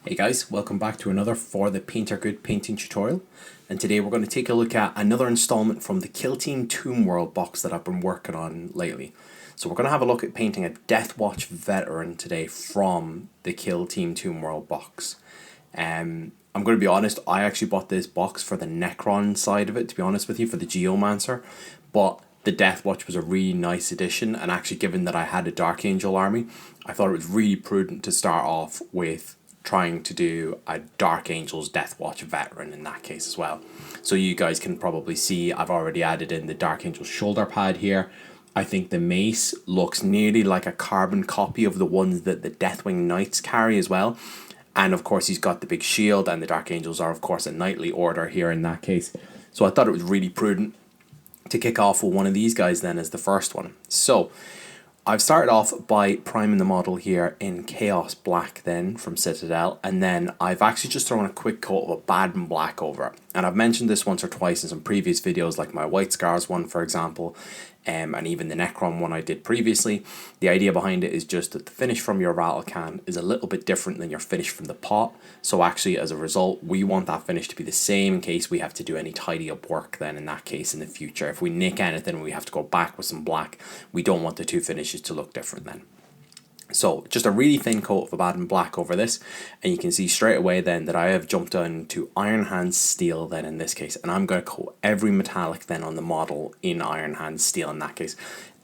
Hey guys, welcome back to another For the Painter Good painting tutorial, and today we're going to take a look at another installment from the Kill-Team Tombworld box that I've been working on lately. So we're going to have a look at painting a Deathwatch Veteran today from the Kill-Team Tombworld box. I'm going to be honest, I actually bought this box for the Necron side of it, to be honest with you, for the Geomancer, but the Deathwatch was a really nice addition, and actually given that I had a Dark Angel army, I thought it was really prudent to start off with trying to do a Dark Angel's Deathwatch Veteran in that case as well. So you guys can probably see I've already added in the Dark Angel's shoulder pad here. I think the mace looks nearly like a carbon copy of the ones that the Deathwing Knights carry as well. And of course he's got the big shield, and the Dark Angels are of course a knightly order here in that case. So I thought it was really prudent to kick off with one of these guys then as the first one. So I've started off by priming the model here in Chaos Black then from Citadel, and then I've actually just thrown a quick coat of Abbadon Black over it. And I've mentioned this once or twice in some previous videos, like my White Scars one for example, and even the Necron one I did previously. The idea behind it is just that the finish from your rattle can is a little bit different than your finish from the pot, so actually as a result we want that finish to be the same in case we have to do any tidy up work then in that case in the future. If we nick anything and we have to go back with some black, we don't want the two finishes to look different then. So just a really thin coat of Abbadon Black over this, and you can see straight away then that I have jumped on to Iron Hands Steel then in this case, and I'm going to coat every metallic then on the model in Iron Hands Steel in that case.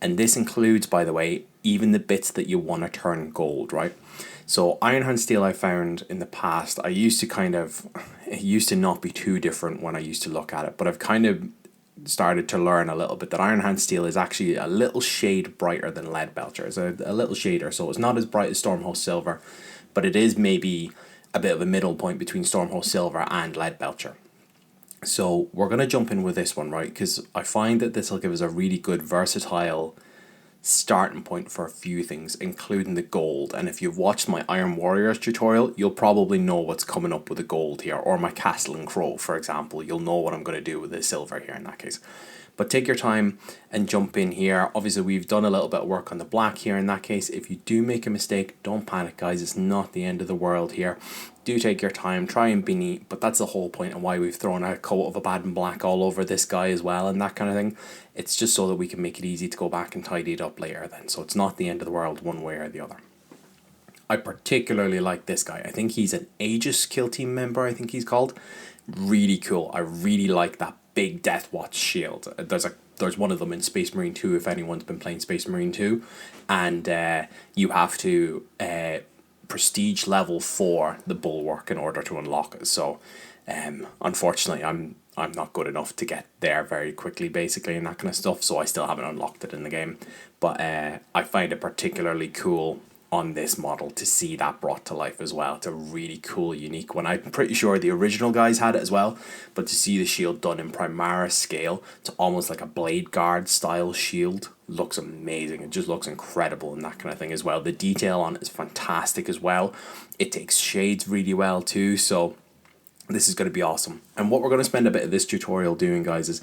And this includes, by the way, even the bits that you want to turn gold, right? So Iron Hand Steel I found in the past, it used to not be too different when I used to look at it, but I've kind of started to learn a little bit that Iron Hand Steel is actually a little shade brighter than Lead Belcher. It's a little shader, so it's not as bright as Stormhost Silver, but it is maybe a bit of a middle point between Stormhost Silver and Lead Belcher. So we're going to jump in with this one, right, because I find that this will give us a really good versatile starting point for a few things, including the gold. And if you've watched my Iron Warriors tutorial, you'll probably know what's coming up with the gold here, or my Castle and Crow for example. You'll know what I'm going to do with the silver here in that case. But take your time and jump in here. Obviously we've done a little bit of work on the black here in that case. If you do make a mistake, don't panic guys, it's not the end of the world here. Do take your time, try and be neat, but that's the whole point and why we've thrown a coat of Abbadon Black all over this guy as well and that kind of thing. It's just so that we can make it easy to go back and tidy it up later then, so it's not the end of the world one way or the other. I particularly like this guy. I think he's an Aegis Kill Team member, I think he's called. Really cool. I really like that big Deathwatch shield. There's one of them in Space Marine 2 if anyone's been playing Space Marine 2, and you have to prestige level 4 the bulwark in order to unlock it. So unfortunately I'm not good enough to get there very quickly basically and that kind of stuff, so I still haven't unlocked it in the game. But I find it particularly cool on this model to see that brought to life as well. It's a really cool, unique one. I'm pretty sure the original guys had it as well, but to see the shield done in Primaris scale to almost like a Blade Guard style shield looks amazing. It just looks incredible and that kind of thing as well. The detail on it is fantastic as well. It takes shades really well too, so this is going to be awesome. And what we're going to spend a bit of this tutorial doing guys is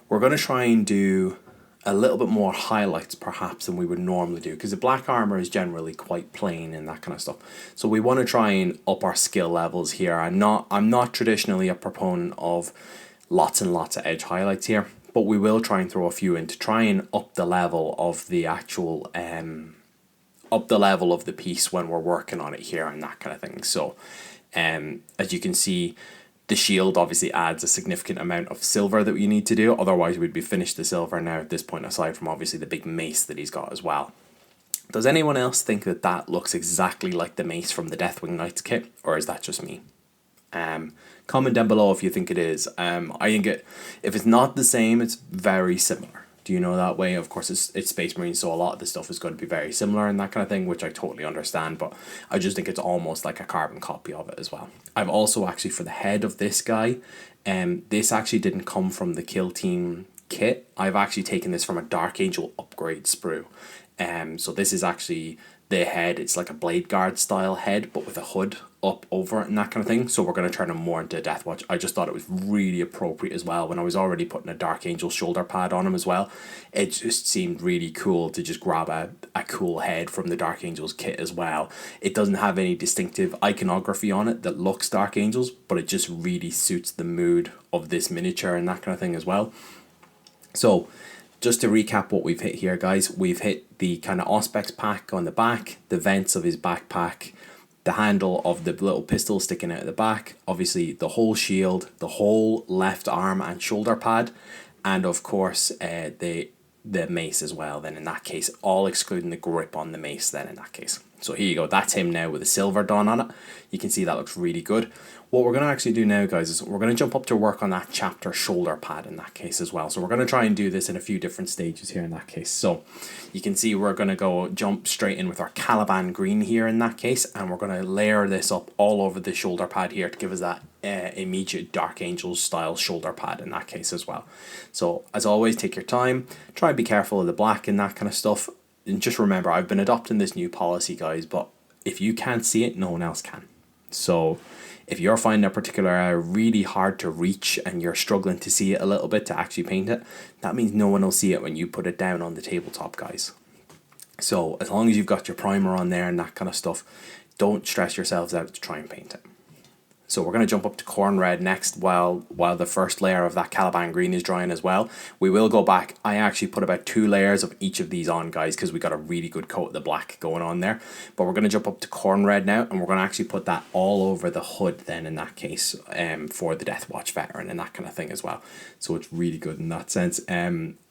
we're going to try and do a little bit more highlights perhaps than we would normally do, because the black armor is generally quite plain and that kind of stuff. So we want to try and up our skill levels here. I'm not traditionally a proponent of lots and lots of edge highlights here, but we will try and throw a few in to try and up the level of the actual up the level of the piece when we're working on it here and that kind of thing. So as you can see, the shield obviously adds a significant amount of silver that we need to do, otherwise we'd be finished the silver now at this point, aside from obviously the big mace that he's got as well. Does anyone else think that that looks exactly like the mace from the Deathwing Knights kit, or is that just me? Comment down below if you think it is. I think if it's not the same, it's very similar. Do you know that way? Of course it's Space Marine, so a lot of the stuff is going to be very similar and that kind of thing, which I totally understand, but I just think it's almost like a carbon copy of it as well. I've also actually, for the head of this guy, this actually didn't come from the Kill Team kit. I've actually taken this from a Dark Angel upgrade sprue. So this is actually the head. It's like a Blade Guard style head, but with a hood up over it and that kind of thing. So we're going to turn them more into Deathwatch. I just thought it was really appropriate as well when I was already putting a Dark Angel shoulder pad on him as well. It just seemed really cool to just grab a cool head from the Dark Angels kit as well. It doesn't have any distinctive iconography on it that looks Dark Angels, but it just really suits the mood of this miniature and that kind of thing as well. So just to recap what we've hit here, guys, we've hit the kind of Auspex pack on the back, the vents of his backpack, the handle of the little pistol sticking out of the back, obviously the whole shield, the whole left arm and shoulder pad, and of course the mace as well then in that case, all excluding the grip on the mace then in that case. So here you go, that's him now with a silver done on it. You can see that looks really good. What we're going to actually do now, guys, is we're going to jump up to work on that chapter shoulder pad in that case as well. So we're going to try and do this in a few different stages here in that case. So you can see we're going to jump straight in with our Caliban Green here in that case, and we're going to layer this up all over the shoulder pad here to give us that immediate Dark Angels style shoulder pad in that case as well. So as always, take your time, try and be careful of the black and that kind of stuff. And just remember, I've been adopting this new policy, guys, but if you can't see it, no one else can. So if you're finding a particular area really hard to reach and you're struggling to see it a little bit to actually paint it, that means no one will see it when you put it down on the tabletop, guys. So as long as you've got your primer on there and that kind of stuff, don't stress yourselves out to try and paint it. So we're going to jump up to Khorne Red next while the first layer of that Caliban Green is drying as well. We will go back. I actually put about 2 layers of each of these on, guys, because we got a really good coat of the black going on there. But we're going to jump up to Khorne Red now, and we're going to actually put that all over the hood then in that case for the Deathwatch Veteran and that kind of thing as well. So it's really good in that sense.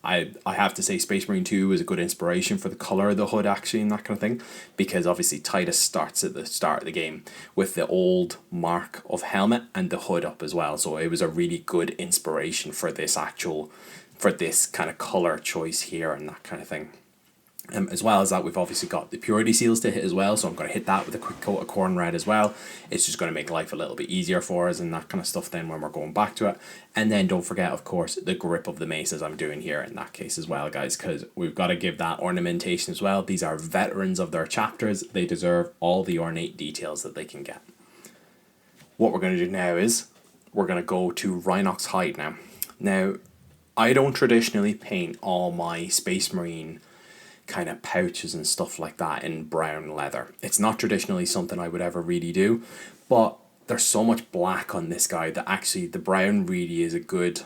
I have to say Space Marine 2 is a good inspiration for the colour of the hood actually and that kind of thing, because obviously Titus starts at the start of the game with the old mark of helmet and the hood up as well, so it was a really good inspiration for this kind of colour choice here and that kind of thing. As well as that, we've obviously got the purity seals to hit as well, so I'm going to hit that with a quick coat of Khorne Red as well. It's just going to make life a little bit easier for us and that kind of stuff then when we're going back to it. And then don't forget, of course, the grip of the mace as I'm doing here in that case as well, guys, because we've got to give that ornamentation as well. These are veterans of their chapters. They deserve all the ornate details that they can get. What we're going to do now is we're going to go to Rhinox Hide now. Now, I don't traditionally paint all my Space Marine kind of pouches and stuff like that in brown leather. It's not traditionally something I would ever really do, but there's so much black on this guy that actually the brown really is a good,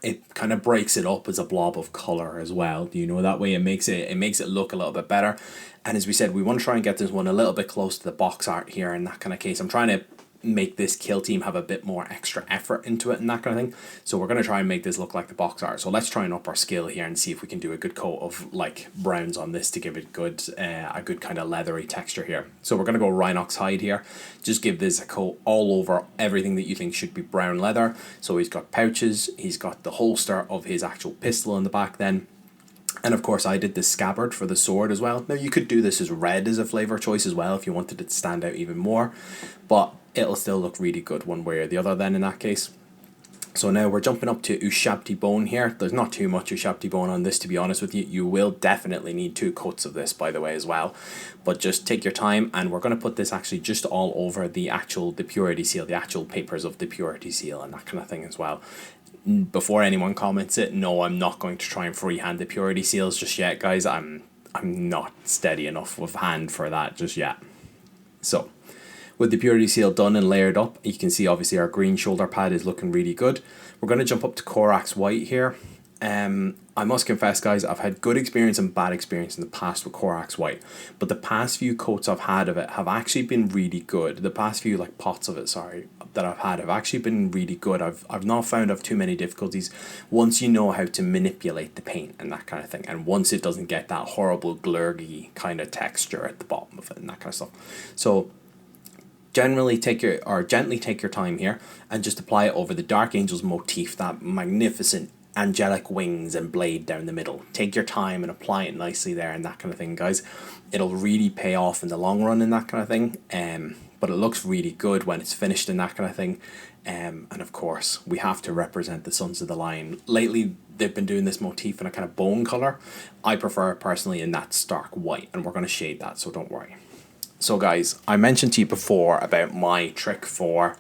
it kind of breaks it up as a blob of color as well, you know, that way it makes it look a little bit better. And as we said, we want to try and get this one a little bit close to the box art here in that kind of case. I'm trying to make this kill team have a bit more extra effort into it and that kind of thing, so we're going to try and make this look like the box art. So let's try and up our skill here and see if we can do a good coat of like browns on this to give it a good kind of leathery texture here. So we're going to go Rhinox Hide here, just give this a coat all over everything that you think should be brown leather. So he's got pouches, he's got the holster of his actual pistol in the back then, and of course I did the scabbard for the sword as well. Now you could do this as red as a flavor choice as well if you wanted it to stand out even more, but it'll still look really good one way or the other then in that case. So now we're jumping up to Ushabti Bone here. There's not too much Ushabti Bone on this, to be honest with you. You will definitely need 2 coats of this, by the way, as well. But just take your time, and we're going to put this actually just all over the purity seal, the actual papers of the purity seal and that kind of thing as well. Before anyone comments it, no, I'm not going to try and freehand the purity seals just yet, guys. I'm not steady enough with hand for that just yet. So with the purity seal done and layered up, you can see obviously our green shoulder pad is looking really good. We're going to jump up to Corax White here. I must confess, guys, I've had good experience and bad experience in the past with Corax White, but the past few coats I've had of it have actually been really good. The past few pots of it, sorry, that I've had have actually been really good. I've not found I've too many difficulties once you know how to manipulate the paint and that kind of thing, and once it doesn't get that horrible glurgy kind of texture at the bottom of it and that kind of stuff. So gently take your time here and just apply it over the Dark Angels motif, that magnificent angelic wings and blade down the middle. Take your time and apply it nicely there and that kind of thing, guys. It'll really pay off in the long run and that kind of thing, but it looks really good when it's finished and that kind of thing. And of course we have to represent the Sons of the Lion. Lately they've been doing this motif in a kind of bone color. I prefer it personally in that stark white, and we're going to shade that, so don't worry. So guys, I mentioned to you before about my trick for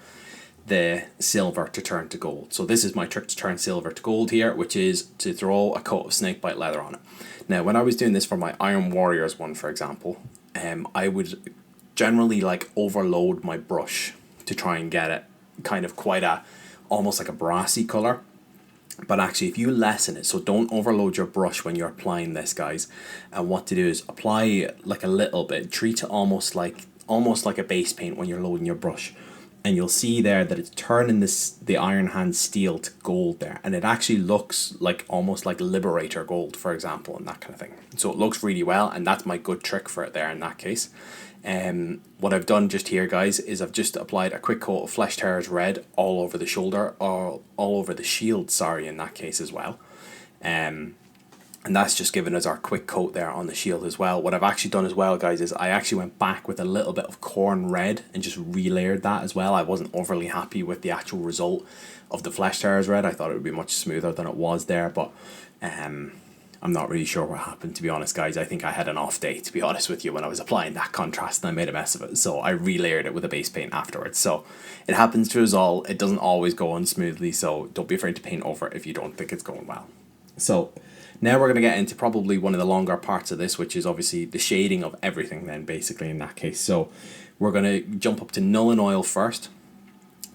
the silver to turn to gold. So this is my trick to turn silver to gold here, which is to throw a coat of Snakebite Leather on it. Now, when I was doing this for my Iron Warriors one, for example, I would generally like overload my brush to try and get it kind of quite a, almost like a brassy color. But actually, if you lessen it, so don't overload your brush when you're applying this, guys. And what to do is apply like a little bit, treat it almost like a base paint when you're loading your brush. And you'll see there that it's turning the Iron Hand steel to gold there, and it actually looks like almost like Liberator gold, for example, and that kind of thing. So it looks really well, and that's my good trick for it there in that case. What I've done just here, guys, is I've just applied a quick coat of Flesh Tearers Red all over the shoulder, or all over the shield, sorry, in that case as well. And that's just given us our quick coat there on the shield as well. What I've actually done as well, guys, is I actually went back with a little bit of Khorne Red and just relayered that as well. I wasn't overly happy with the actual result of the Flesh Tearers Red. I thought it would be much smoother than it was there, but I'm not really sure what happened, to be honest, guys. I think I had an off day, to be honest with you, when I was applying that contrast, and I made a mess of it. So I relayered it with a base paint afterwards. So it happens to us all. It doesn't always go on smoothly, so don't be afraid to paint over it if you don't think it's going well. So now we're going to get into probably one of the longer parts of this, which is obviously the shading of everything then, basically, in that case. So we're going to jump up to Nulin Oil first.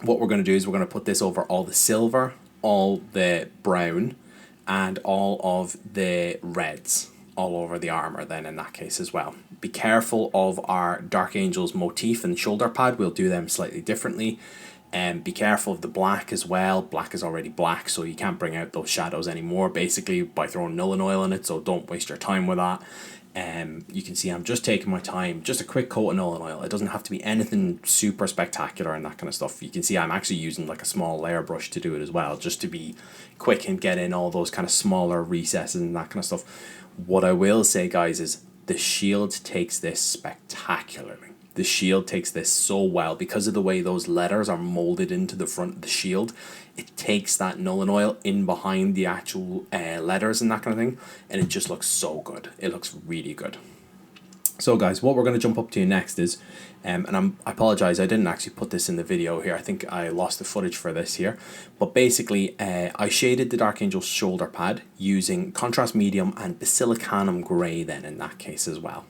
What we're going to do is we're going to put this over all the silver, all the brown, and all of the reds all over the armor then in that case as well. Be careful of our Dark Angels motif and shoulder pad. We'll do them slightly differently. And be careful of the black as well. Black is already black, so you can't bring out those shadows anymore basically by throwing Nulin Oil in it, so don't waste your time with that. You can see I'm just taking my time, just a quick coat of Nulin Oil. It doesn't have to be anything super spectacular and that kind of stuff. You can see I'm actually using like a small layer brush to do it as well, just to be quick and get in all those kind of smaller recesses and that kind of stuff. What I will say, guys, is the shield takes this spectacularly. The shield takes this so well because of the way those letters are molded into the front of the shield. It takes that Nulin Oil in behind the actual letters and that kind of thing, and it just looks so good. It looks really good. So guys, what we're going to jump up to next is, and I apologize, I didn't actually put this in the video here. I think I lost the footage for this here. But basically, I shaded the Dark Angel's shoulder pad using Contrast Medium and Basilicanum Grey then in that case as well.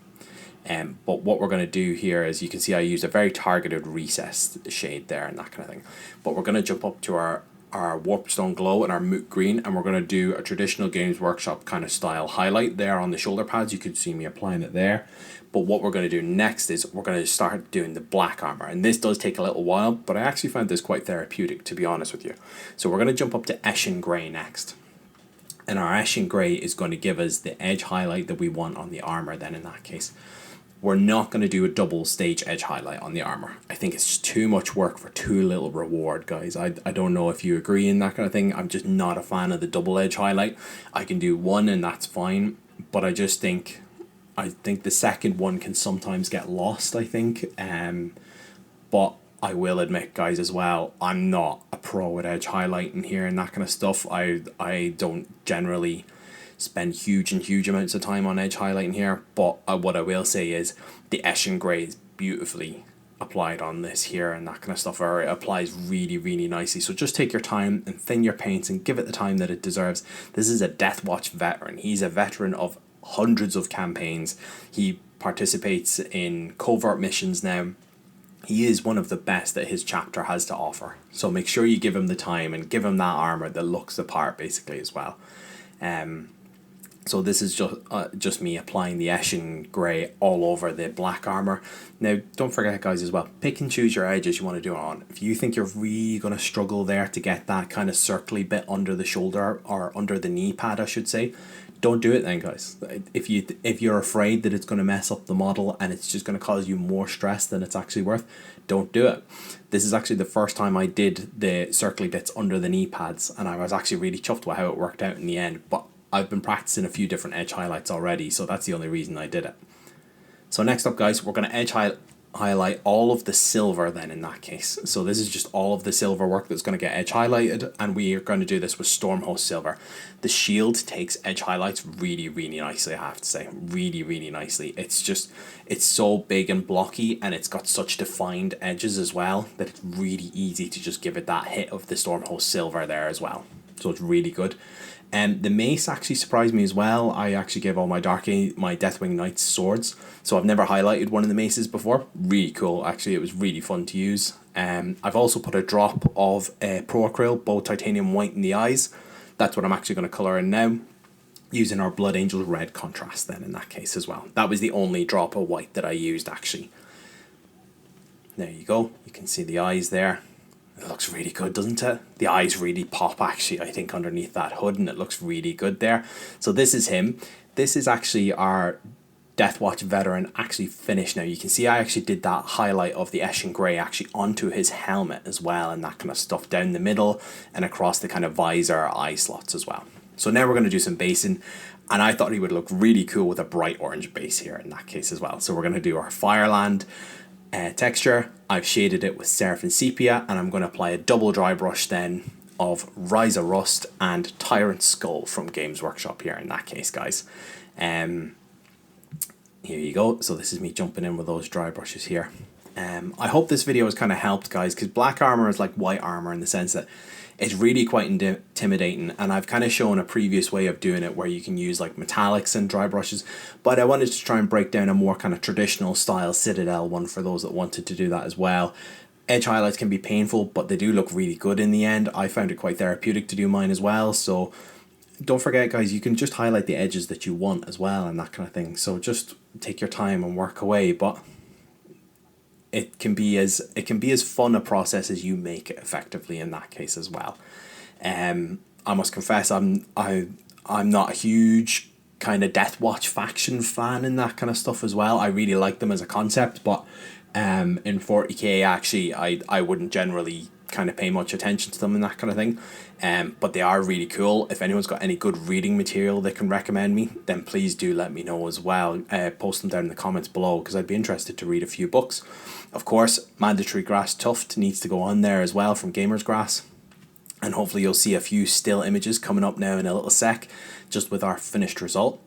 But what we're going to do here is, you can see I used a very targeted recessed shade there and that kind of thing. But we're going to jump up to our Warpstone Glow and our Moot Green, and we're going to do a traditional Games Workshop kind of style highlight there on the shoulder pads. You could see me applying it there. But what we're going to do next is we're going to start doing the black armor. And this does take a little while, but I actually found this quite therapeutic, to be honest with you. So we're going to jump up to Eshin Grey next. And our Eshin Grey is going to give us the edge highlight that we want on the armor then in that case. We're not going to do a double stage edge highlight on the armor. I think it's just too much work for too little reward, guys. I don't know if you agree in that kind of thing. I'm just not a fan of the double edge highlight. I can do one and that's fine, but I think the second one can sometimes get lost, I think. But I will admit, guys, as well, I'm not a pro at edge highlighting here and that kind of stuff. I don't generally spend huge amounts of time on edge highlighting here, but what I will say is the Eshin Grey is beautifully applied on this here and that kind of stuff, or it applies really nicely. So just take your time and thin your paints and give it the time that it deserves. This is a Deathwatch veteran. He's a veteran of hundreds of campaigns. He participates in covert missions now. He is one of the best that his chapter has to offer. So make sure you give him the time and give him that armor that looks the part basically as well. So this is just me applying the Eshin Grey all over the black armor. Now, don't forget, guys, as well, pick and choose your edges you want to do it on. If you think you're really going to struggle there to get that kind of circly bit under the shoulder, or under the knee pad, I should say, don't do it then, guys. If you're afraid that it's going to mess up the model and it's just going to cause you more stress than it's actually worth, don't do it. This is actually the first time I did the circly bits under the knee pads, and I was actually really chuffed with how it worked out in the end. But I've been practicing a few different edge highlights already, so that's the only reason I did it. So next up, guys, we're going to edge highlight. highlight all of the silver then in that case. So this is just all of the silver work that's going to get edge highlighted, and we are going to do this with Stormhost Silver. The shield takes edge highlights really, really nicely, I have to say. Really, really nicely. It's so big and blocky, and it's got such defined edges as well that it's really easy to just give it that hit of the Stormhost Silver there as well. So it's really good. The mace actually surprised me as well. I actually gave all my my Deathwing Knights swords, so I've never highlighted one of the maces before. Really cool, actually. It was really fun to use. I've also put a drop of Pro Acryl, both titanium white in the eyes. That's what I'm actually going to colour in now, using our Blood Angel red contrast then in that case as well. That was the only drop of white that I used actually. There you go, you can see the eyes there. It looks really good, doesn't it? The eyes really pop actually, I think, underneath that hood, and it looks really good there. So this is him. This is actually our Deathwatch Veteran actually finished now. You can see I actually did that highlight of the Eshin Grey actually onto his helmet as well, and that kind of stuff down the middle and across the kind of visor eye slots as well. So now we're going to do some basing, and I thought he would look really cool with a bright orange base here in that case as well. So we're going to do our Fireland texture. I've shaded it with Seraphim Sepia, and I'm going to apply a double dry brush then of Rise of Rust and Tyrant Skull from Games Workshop here in that case, guys. Here you go. So this is me jumping in with those dry brushes here. I hope this video has kind of helped, guys, because black armor is like white armor in the sense that it's really quite intimidating, and I've kind of shown a previous way of doing it where you can use like metallics and dry brushes, but I wanted to try and break down a more kind of traditional style Citadel one for those that wanted to do that as well. Edge highlights can be painful, but they do look really good in the end. I found it quite therapeutic to do mine as well, so don't forget, guys, you can just highlight the edges that you want as well and that kind of thing. So just take your time and work away, but it can be as fun a process as you make it effectively in that case as well. I must confess, I'm not a huge kind of Deathwatch faction fan in that kind of stuff as well. I really like them as a concept, but in 40k actually I wouldn't generally kind of pay much attention to them and that kind of thing. But they are really cool. If anyone's got any good reading material they can recommend me, then please do let me know as well. Post them down in the comments below, because I'd be interested to read a few books. Of course, Mandatory Grass Tuft needs to go on there as well from Gamers Grass, and hopefully you'll see a few still images coming up now in a little sec just with our finished result.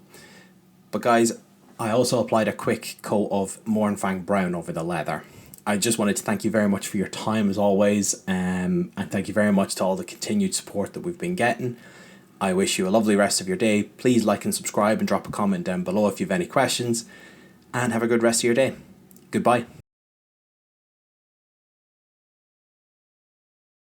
But guys, I also applied a quick coat of Mournfang Brown over the leather. I just wanted to thank you very much for your time as always, and thank you very much to all the continued support that we've been getting. I wish you a lovely rest of your day. Please like and subscribe and drop a comment down below if you have any questions, and have a good rest of your day. Goodbye.